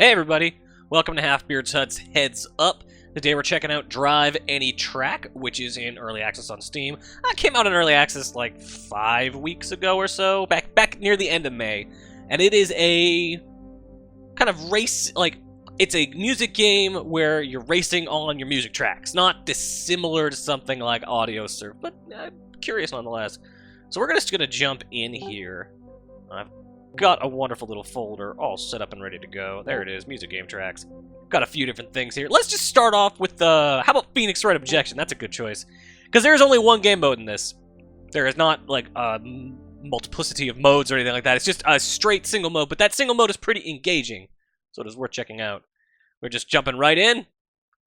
Hey everybody, welcome to Halfbeard's Hut's Heads Up. Today we're checking out Drive Any Track, which is in early access on Steam. It came out in early access like 5 weeks ago or so, back near the end of May. And it is a kind of race, it's a music game where you're racing on your music tracks. Not dissimilar to something like Audio Surf, but curious nonetheless. So we're just gonna jump in here. I've got a wonderful little folder all set up and ready to go. There it is, music game tracks. Got a few different things here. Let's just start off with how about Phoenix Wright Objection? That's a good choice. Because there is only one game mode in this. There is not, like, a multiplicity of modes or anything like that. It's just a straight single mode, but that single mode is pretty engaging. So it is worth checking out. We're just jumping right in.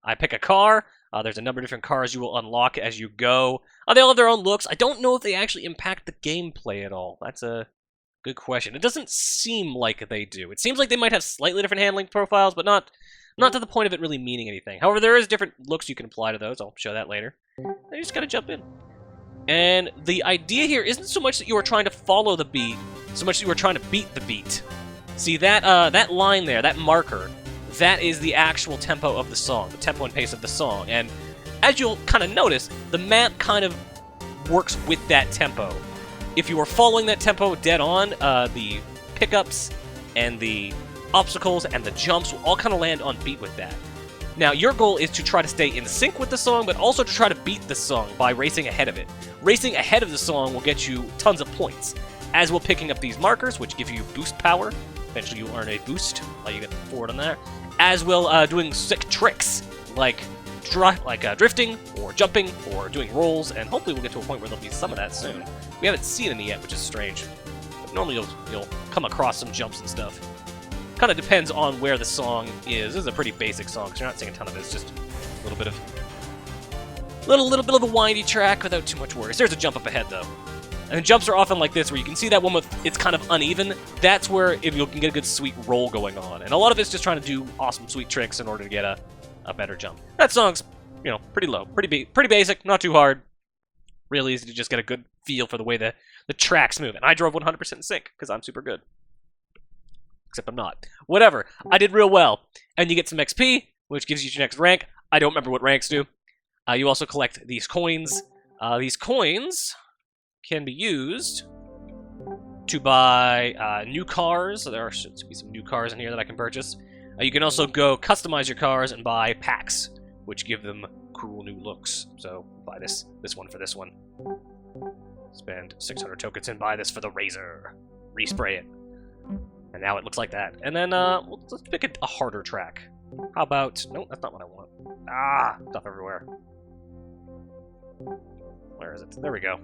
I pick a car. There's a number of different cars you will unlock as you go. They all have their own looks. I don't know if they actually impact the gameplay at all. That's a good question. It doesn't seem like they do. It seems like they might have slightly different handling profiles, but not to the point of it really meaning anything. However, there is different looks you can apply to those. I'll show that later. You just gotta jump in. And the idea here isn't so much that you are trying to follow the beat, so much that you are trying to beat the beat. See, that line there, that marker, that is the actual tempo of the song, the tempo and pace of the song. And as you'll kind of notice, the map kind of works with that tempo. If you are following that tempo dead on, the pickups and the obstacles and the jumps will all kind of land on beat with that. Now, your goal is to try to stay in sync with the song, but also to try to beat the song by racing ahead of it. Racing ahead of the song will get you tons of points, as will picking up these markers, which give you boost power. Eventually, you earn a boost, like you get forward on there. As will doing sick tricks, like drifting, or jumping, or doing rolls, and hopefully we'll get to a point where there'll be some of that soon. We haven't seen any yet, which is strange. But normally you'll come across some jumps and stuff. Kind of depends on where the song is. This is a pretty basic song, because you're not seeing a ton of it. It's just a little bit of little bit of a windy track without too much worries. There's a jump up ahead though. And jumps are often like this, where you can see that one with it's kind of uneven. That's where if you can get a good sweet roll going on. And a lot of it's just trying to do awesome sweet tricks in order to get a better jump. That song's, pretty low, pretty basic, not too hard. Really easy to just get a good feel for the way the tracks move. And I drove 100% in sync, because I'm super good. Except I'm not. Whatever. I did real well. And you get some XP, which gives you your next rank. I don't remember what ranks do. You also collect these coins. These coins can be used to buy new cars. So there should be some new cars in here that I can purchase. You can also go customize your cars and buy packs, which give them cool new looks. So buy this one for this one. Spend 600 tokens and buy this for the Razor. Respray it. And now it looks like that. And then let's pick a harder track. How about... No, that's not what I want. Stuff everywhere. Where is it? There we go.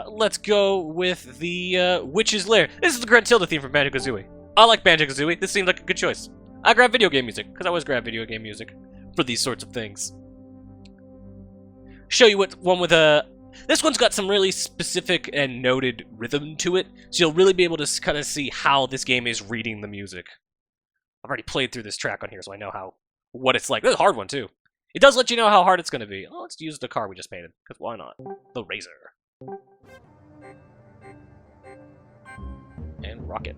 Let's go with the Witch's Lair. This is the Gruntilda theme from Banjo-Kazooie. I like Banjo-Kazooie. This seemed like a good choice. I grabbed video game music, because I always grab video game music for these sorts of things. Show you what one with a... This one's got some really specific and noted rhythm to it, so you'll really be able to kind of see how this game is reading the music. I've already played through this track on here, so I know what it's like. This is a hard one, too. It does let you know how hard it's going to be. Oh, let's use the car we just painted, because why not? The Razor. And rocket.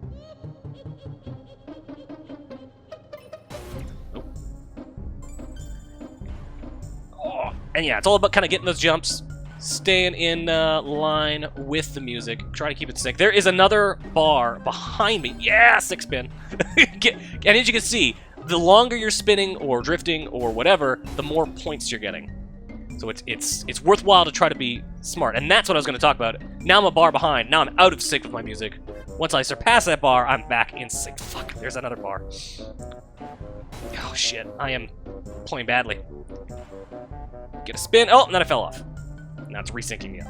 Nope. Oh, and yeah, it's all about kind of getting those jumps. Staying in line with the music. Try to keep it sync. There is another bar behind me. Yeah, 6-spin. And as you can see, the longer you're spinning or drifting or whatever, the more points you're getting. So it's worthwhile to try to be smart. And that's what I was going to talk about. Now I'm a bar behind. Now I'm out of sync with my music. Once I surpass that bar, I'm back in sync. Fuck, there's another bar. Oh, shit. I am playing badly. Get a spin. Oh, and then I fell off. Now it's resyncing you.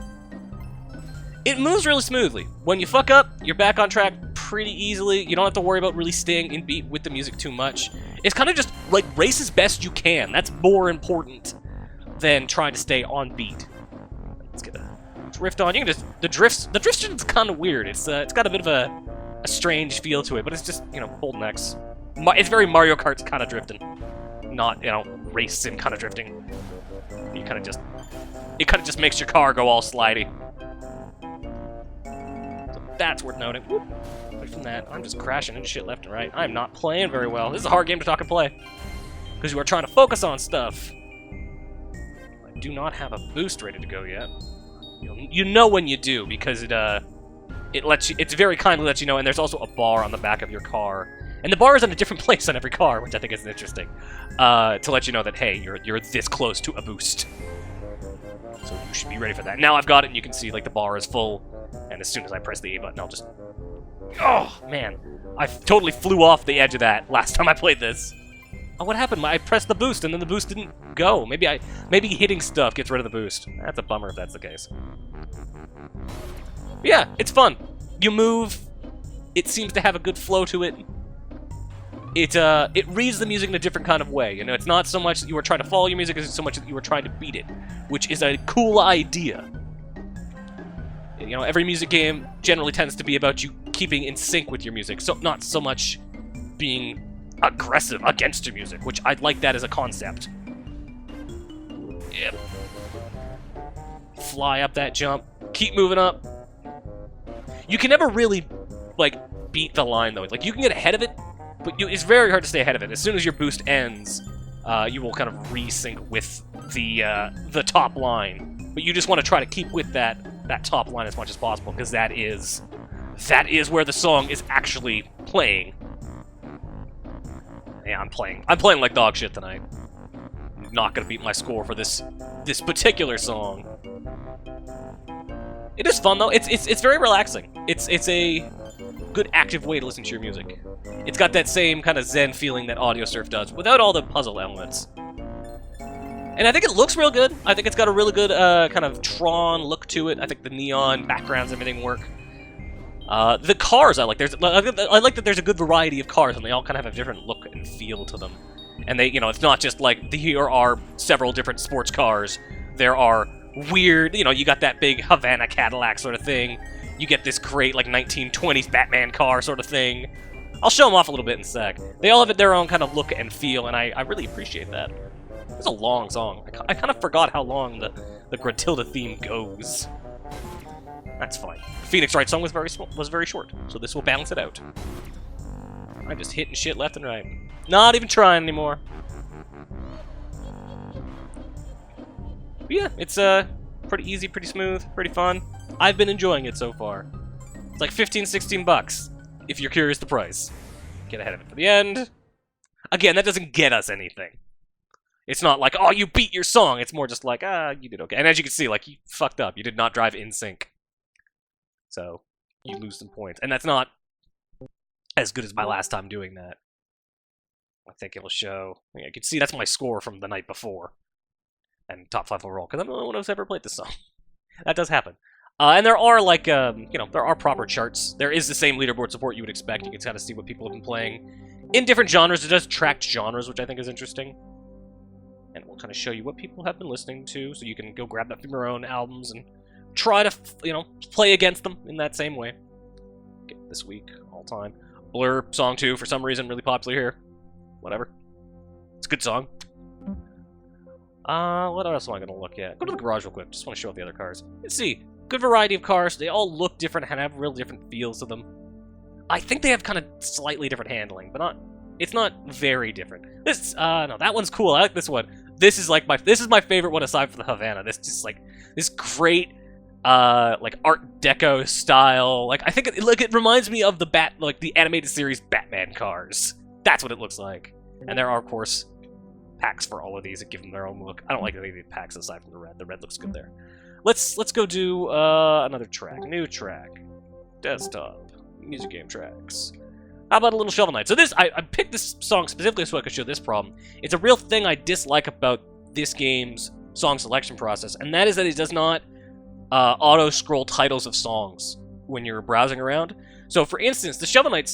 It moves really smoothly. When you fuck up, you're back on track pretty easily. You don't have to worry about really staying in beat with the music too much. It's kind of just, like, race as best you can. That's more important than trying to stay on beat. Let's get a drift on. You can just... The drift's kind of weird. It's got a bit of a strange feel to it, but it's just, holding X. It's very Mario Kart's kind of drifting. Not, race sim kind of drifting. You kind of just... It kind of just makes your car go all slidey. That's worth noting. Whoop. Away from that, I'm just crashing into shit left and right. I'm not playing very well. This is a hard game to talk and play. Because you are trying to focus on stuff. I do not have a boost ready to go yet. You know when you do, because it lets you, it's very kindly lets you know, and there's also a bar on the back of your car. And the bar is in a different place on every car, which I think is interesting. To let you know that, hey, you're this close to a boost. So you should be ready for that. Now I've got it, and you can see, like, the bar is full. And as soon as I press the A button, I'll just... Oh, man. I totally flew off the edge of that last time I played this. Oh, what happened? I pressed the boost, and then the boost didn't go. Maybe hitting stuff gets rid of the boost. That's a bummer if that's the case. But yeah, it's fun. You move. It seems to have a good flow to it. It reads the music in a different kind of way. You know, it's not so much that you were trying to follow your music as so much that you were trying to beat it, which is a cool idea. You know, every music game generally tends to be about you keeping in sync with your music, so not so much being aggressive against your music, which I like that as a concept. Yep. Fly up that jump. Keep moving up. You can never really, like, beat the line, though. Like, you can get ahead of it, but it's very hard to stay ahead of it. As soon as your boost ends, you will kind of resync with the top line. But you just want to try to keep with that top line as much as possible, because that is where the song is actually playing. Yeah, I'm playing like dog shit tonight. I'm not gonna beat my score for this particular song. It is fun though. It's very relaxing. It's a good active way to listen to your music. It's got that same kind of zen feeling that Audio Surf does, without all the puzzle elements. And I think it looks real good. I think it's got a really good kind of Tron look to it. I think the neon backgrounds, everything work. The cars I like. I like that there's a good variety of cars, and they all kind of have a different look and feel to them. And they, you know, it's not just like here are several different sports cars. There are weird, you know, you got that big Havana Cadillac sort of thing. You get this great like 1920s Batman car sort of thing. I'll show them off a little bit in a sec. They all have their own kind of look and feel, and I really appreciate that. It's a long song. I kind of forgot how long the Gruntilda theme goes. That's fine. The Phoenix Wright song was very short, so this will balance it out. I'm just hitting shit left and right. Not even trying anymore. But yeah, it's pretty easy, pretty smooth, pretty fun. I've been enjoying it so far. It's like 15, 16 bucks, if you're curious the price. Get ahead of it for the end. Again, that doesn't get us anything. It's not like, oh, you beat your song. It's more just like, you did okay. And as you can see, like, you fucked up. You did not drive in sync. So, you lose some points. And that's not as good as my last time doing that. I think it'll show. Yeah, you can see that's my score from the night before. And top 5 overall, because I'm the only one who's ever played this song. That does happen. And there are, like, you know, there are proper charts. There is the same leaderboard support you would expect. You can kind of see what people have been playing in different genres. It does track genres, which I think is interesting. And we'll kind of show you what people have been listening to, so you can go grab that from your own albums and try to, you know, play against them in that same way. Get this week, all time. Blur, Song 2, for some reason, really popular here. Whatever. It's a good song. What else am I going to look at? Go to the garage real quick, just want to show off the other cars. Let's see. Good variety of cars. They all look different and have real different feels to them. I think they have kind of slightly different handling, but it's not very different. This, no, that one's cool. I like this one. This is like this is my favorite one aside from the Havana. This just like this great, like Art Deco style. Like I think it reminds me of the animated series Batman cars. That's what it looks like. And there are of course packs for all of these that give them their own look. I don't like any of the packs aside from the red. The red looks good there. Let's go do another track. New track. Desktop. Music game tracks. How about a little Shovel Knight? So I picked this song specifically so I could show this problem. It's a real thing I dislike about this game's song selection process, and that is that it does not auto-scroll titles of songs when you're browsing around. So, for instance, the Shovel Knight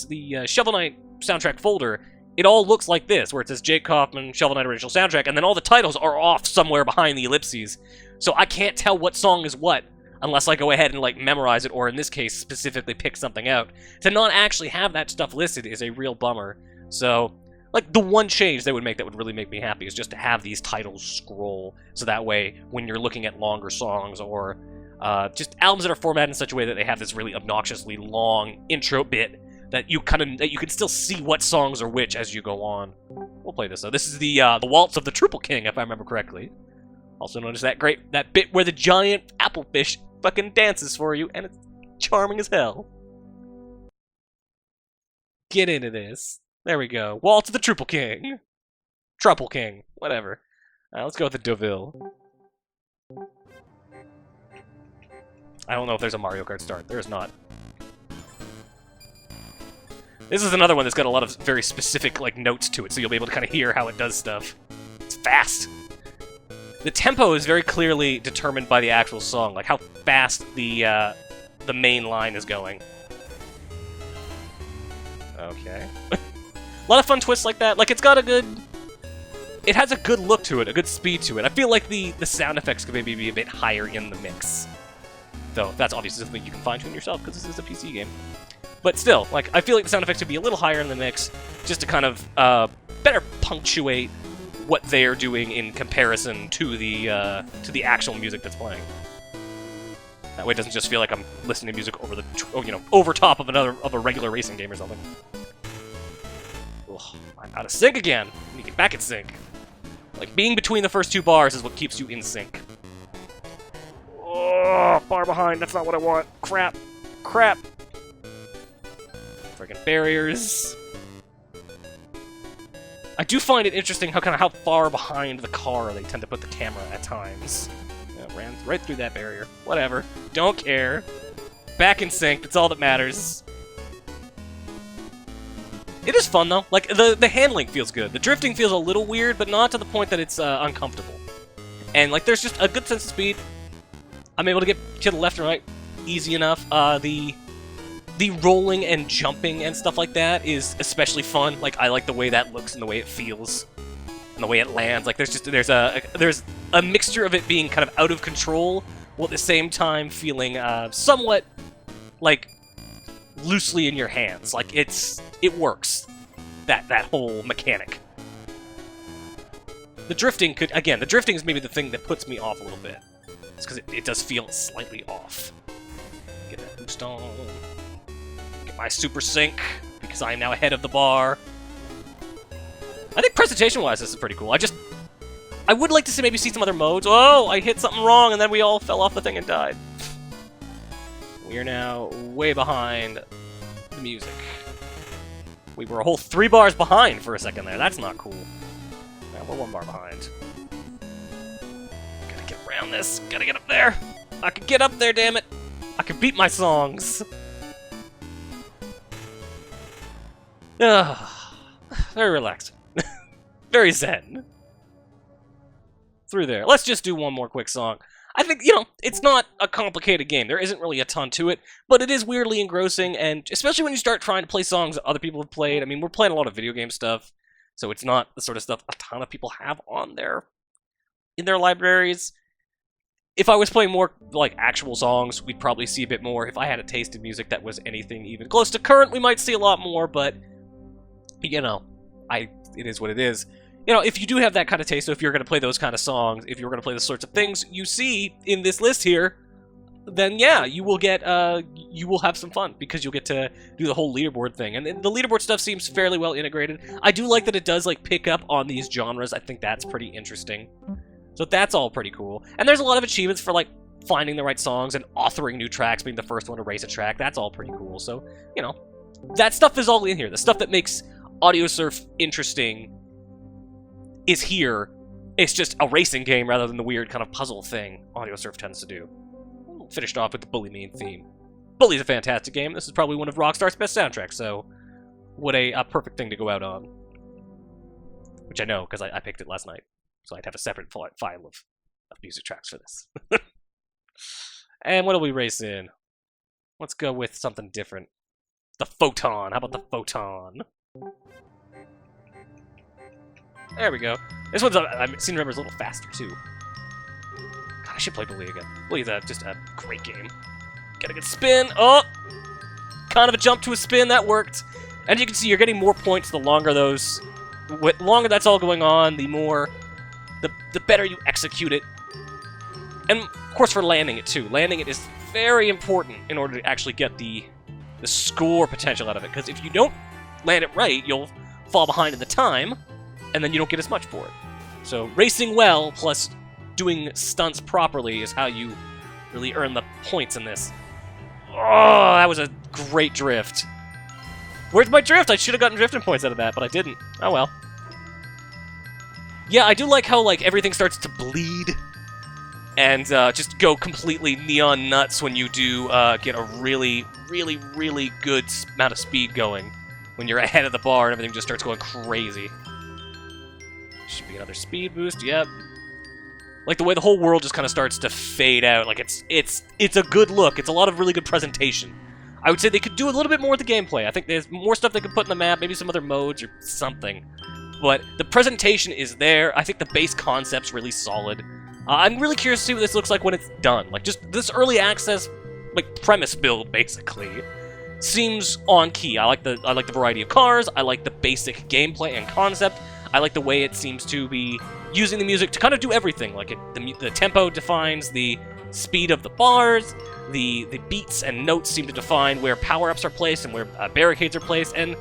soundtrack folder, it all looks like this, where it says Jake Kaufman, Shovel Knight Original Soundtrack, and then all the titles are off somewhere behind the ellipses. So I can't tell what song is what, unless I go ahead and, like, memorize it, or in this case, specifically pick something out. To not actually have that stuff listed is a real bummer. So, like, the one change they would make that would really make me happy is just to have these titles scroll, so that way, when you're looking at longer songs, or Just albums that are formatted in such a way that they have this really obnoxiously long intro bit that you can still see what songs are which as you go on. We'll play this though. This is the Waltz of the Triple King, if I remember correctly. Also known as that bit where the giant apple fish fucking dances for you, and it's charming as hell. Get into this. There we go. Waltz of the Triple King. Truple King. Whatever. Let's go with the Deauville. I don't know if there's a Mario Kart start. There's not. This is another one that's got a lot of very specific like notes to it, so you'll be able to kind of hear how it does stuff. It's fast. The tempo is very clearly determined by the actual song, like how fast the main line is going. Okay. A lot of fun twists like that. Like, it's got a good... It has a good look to it, a good speed to it. I feel like the sound effects could maybe be a bit higher in the mix. Though, that's obviously something you can fine-tune yourself, because this is a PC game. But still, like, I feel like the sound effects could be a little higher in the mix, just to kind of better punctuate what they're doing in comparison to the actual music that's playing. That way it doesn't just feel like I'm listening to music over the, over top of a regular racing game or something. Ugh, I'm out of sync again. I need to get back in sync. Like, being between the first two bars is what keeps you in sync. Oh, far behind. That's not what I want. Crap. Crap. Friggin' barriers. I do find it interesting how far behind the car they tend to put the camera at times. Yeah, ran right through that barrier. Whatever. Don't care. Back in sync. That's all that matters. It is fun, though. Like, the handling feels good. The drifting feels a little weird, but not to the point that it's uncomfortable. And, like, there's just a good sense of speed. I'm able to get to the left and right easy enough. The rolling and jumping and stuff like that is especially fun. Like, I like the way that looks and the way it feels and the way it lands. Like, there's a mixture of it being kind of out of control while at the same time feeling somewhat like loosely in your hands. Like, it works. That whole mechanic. The drifting the drifting is maybe the thing that puts me off a little bit. It's because it does feel slightly off. Get that boost on. Get my super sync, because I am now ahead of the bar. I think presentation-wise, this is pretty cool. I would like to maybe see some other modes. Oh, I hit something wrong, and then we all fell off the thing and died. We are now way behind the music. We were a whole 3 bars behind for a second there. That's not cool. Yeah, we're 1 bar behind. Gotta get around this. Gotta get up there. I can get up there, damn it. I can beat my songs. Very relaxing. Very zen. Through there. Let's just do one more quick song. I think, it's not a complicated game. There isn't really a ton to it, but it is weirdly engrossing, and especially when you start trying to play songs that other people have played. I mean, we're playing a lot of video game stuff, so it's not the sort of stuff a ton of people have in their libraries. If I was playing more, like, actual songs, we'd probably see a bit more. If I had a taste in music that was anything even close to current, we might see a lot more, but, it is what it is. If you do have that kind of taste, so if you're going to play those kind of songs, if you're going to play the sorts of things you see in this list here, then yeah, you will have some fun, because you'll get to do the whole leaderboard thing. And the leaderboard stuff seems fairly well integrated. I do like that it does, like, pick up on these genres. I think that's pretty interesting. So that's all pretty cool. And there's a lot of achievements for, like, finding the right songs and authoring new tracks, being the first one to race a track. That's all pretty cool. So, that stuff is all in here. The stuff that makes Audio Surf interesting is here. It's just a racing game rather than the weird kind of puzzle thing Audio Surf tends to do. Finished off with the Bully main theme. Bully's a fantastic game. This is probably one of Rockstar's best soundtracks, so what a perfect thing to go out on. Which I know, because I picked it last night. So I'd have a separate file of music tracks for this. And what do we race in? Let's go with something different. The Photon. How about the Photon? There we go. This one's, I seem to remember, is a little faster, too. God, I should play Bully again. Bully's just a great game. Get a good spin. Oh! Kind of a jump to a spin. That worked. And you can see you're getting more points the longer those... The longer that's all going on, the more... The better you execute it. And, of course, for landing it, too. Landing it is very important in order to actually get the score potential out of it, because if you don't land it right, you'll fall behind in the time, and then you don't get as much for it. So racing well plus doing stunts properly is how you really earn the points in this. Oh, that was a great drift. Where's my drift? I should have gotten drifting points out of that, but I didn't. Oh well. Yeah, I do like how everything starts to bleed and just go completely neon nuts when you do get a really, really, really good amount of speed going. When you're ahead of the bar and everything just starts going crazy. Should be another speed boost, yep. Like the way the whole world just kind of starts to fade out. Like it's a good look. It's a lot of really good presentation. I would say they could do a little bit more with the gameplay. I think there's more stuff they could put in the map, maybe some other modes or something. But the presentation is there. I think the base concept's really solid. I'm really curious to see what this looks like when it's done. Like just this early access, premise build basically, seems on key. I like the variety of cars. I like the basic gameplay and concept. I like the way it seems to be using the music to kind of do everything. Like the tempo defines the speed of the bars, the beats and notes seem to define where power-ups are placed and where barricades are placed, and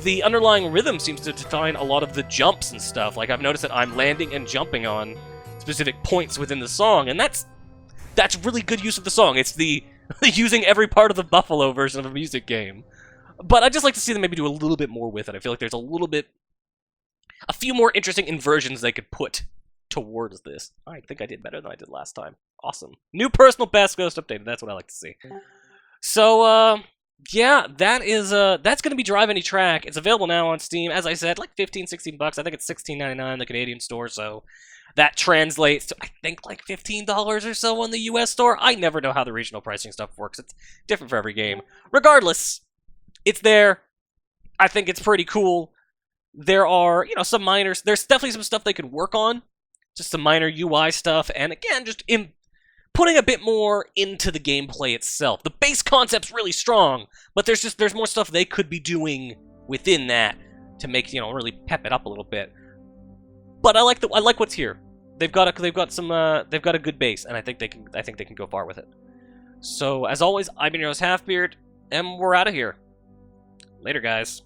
the underlying rhythm seems to define a lot of the jumps and stuff. Like I've noticed that I'm landing and jumping on specific points within the song, and that's really good use of the song. It's the using every part of the Buffalo version of a music game. But I'd just like to see them maybe do a little bit more with it. I feel like there's a few more interesting inversions they could put towards this. I think I did better than I did last time. Awesome. New personal best Ghost updated. That's what I like to see. So, yeah, that's going to be Drive Any Track. It's available now on Steam. As I said, like 15, 16 bucks. I think it's $16.99 in the Canadian store, so that translates to, I think, like $15 or so on the US store. I never know how the regional pricing stuff works. It's different for every game. Regardless, it's there. I think it's pretty cool. There are, some minors. There's definitely some stuff they could work on. Just some minor UI stuff. And again, just putting a bit more into the gameplay itself. The base concept's really strong, but there's more stuff they could be doing within that to make, really pep it up a little bit. But I like what's here. They've got a good base, and I think they can go far with it. So as always, I've been your host Halfbeard, and we're out of here. Later, guys.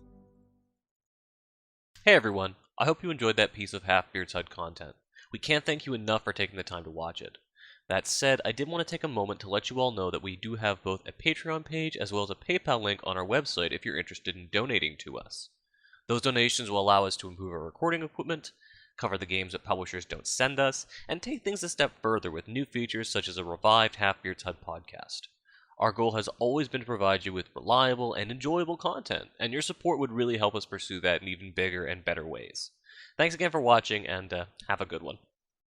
Hey everyone, I hope you enjoyed that piece of Halfbeard's HUD content. We can't thank you enough for taking the time to watch it. That said, I did want to take a moment to let you all know that we do have both a Patreon page as well as a PayPal link on our website if you're interested in donating to us. Those donations will allow us to improve our recording equipment, cover the games that publishers don't send us, and take things a step further with new features such as a revived Halfbeard's HUD podcast. Our goal has always been to provide you with reliable and enjoyable content, and your support would really help us pursue that in even bigger and better ways. Thanks again for watching, and have a good one.